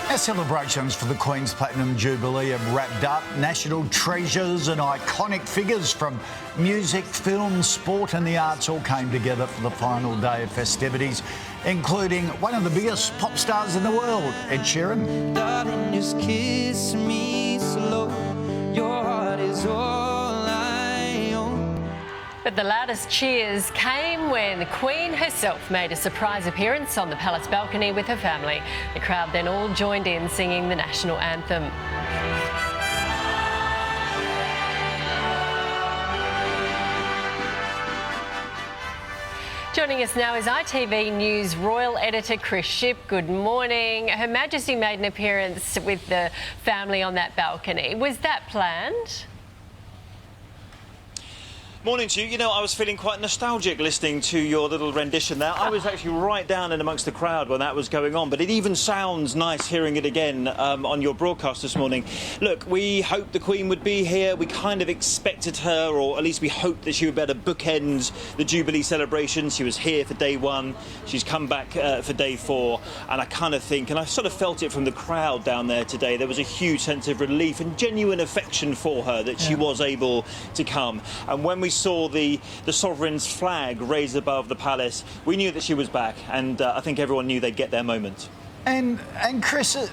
Our celebrations for the Queen's Platinum Jubilee have wrapped up. National treasures and iconic figures from music, film, sport and the arts all came together for the final day of festivities, including one of the biggest pop stars in the world, Ed Sheeran. Darling, just kiss me slow. Your heart is all I own. But the loudest cheers came when the Queen herself made a surprise appearance on the palace balcony with her family. The crowd then all joined in singing the national anthem. Joining us now is ITV News Royal Editor Chris Shipp. Good morning. Her Majesty made an appearance with the family on that balcony. Was that planned? Morning to you. You know, I was feeling quite nostalgic listening to your little rendition there. I was actually right down in amongst the crowd when that was going on, but it even sounds nice hearing it again on your broadcast this morning. Look, we hoped the Queen would be here. We kind of expected her, or at least we hoped that she would be able to bookend the Jubilee celebration. She was here for day one. She's come back for day four. And I kind of think, and I sort of felt it from the crowd down there today, there was a huge sense of relief and genuine affection for her that she was able to come. And when we saw the sovereign's flag raised above the palace, we knew that she was back, and I think everyone knew they'd get their moment. And Chris, it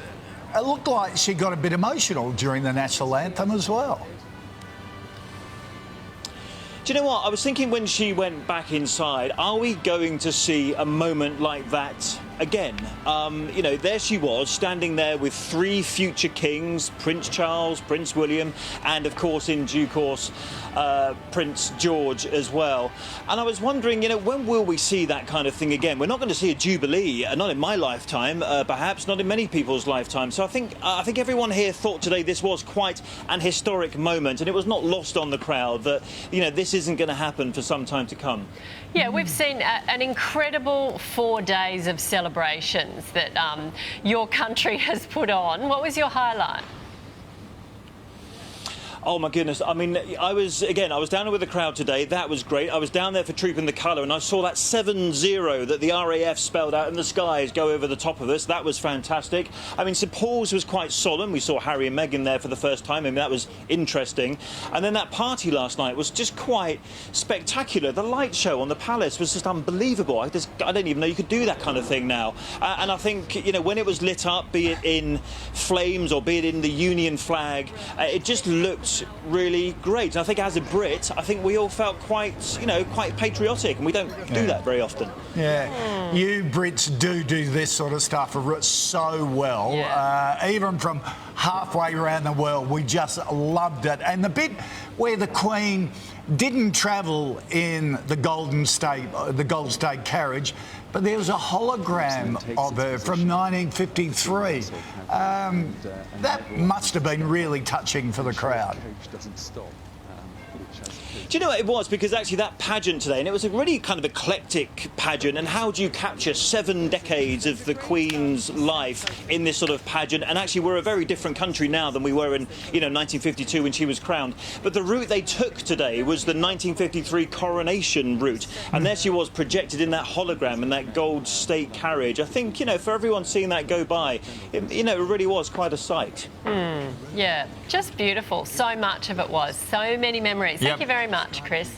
looked like she got a bit emotional during the national anthem as well. Do you know what? I was thinking when she went back inside, are we going to see a moment like that again? You know, there she was, standing there with three future kings, Prince Charles, Prince William, and of course, in due course, Prince George as well. And I was wondering, you know, when will we see that kind of thing again? We're not going to see a Jubilee, not in my lifetime, perhaps, not in many people's lifetime. So I think everyone here thought today this was quite an historic moment, and it was not lost on the crowd that, you know, this isn't going to happen for some time to come. Yeah, we've seen an incredible 4 days of celebrations that your country has put on. What was your highlight? Oh my goodness, I mean, I was down there with the crowd today. That was great. I was down there for Trooping the Colour, and I saw that 7-0 that the RAF spelled out in the skies go over the top of us. That was fantastic. I mean, St Paul's was quite solemn. We saw Harry and Meghan there for the first time. I mean, that was interesting. And then that party last night was just quite spectacular. The light show on the palace was just unbelievable. I didn't even know you could do that kind of thing now. And I think, you know, when it was lit up, be it in flames or be it in the Union flag, it just looked really great. And I think as a Brit, I think we all felt quite, you know, quite patriotic, and we don't do that very often. Yeah, you Brits do this sort of stuff so well. Yeah. Even from halfway around the world, we just loved it. And the bit where the Queen didn't travel in the Gold State carriage, but there was a hologram of her from 1953. That must have been really touching for the crowd. Do you know what it was? Because actually that pageant today, and it was a really kind of eclectic pageant, and how do you capture 7 decades of the Queen's life in this sort of pageant? And actually we're a very different country now than we were in, you know, 1952 when she was crowned. But the route they took today was the 1953 coronation route, and there she was projected in that hologram in that gold state carriage. I think, you know, for everyone seeing that go by, you know, it really was quite a sight. Yeah, just beautiful. So much of it was. So many memories. Thank you very much, Chris.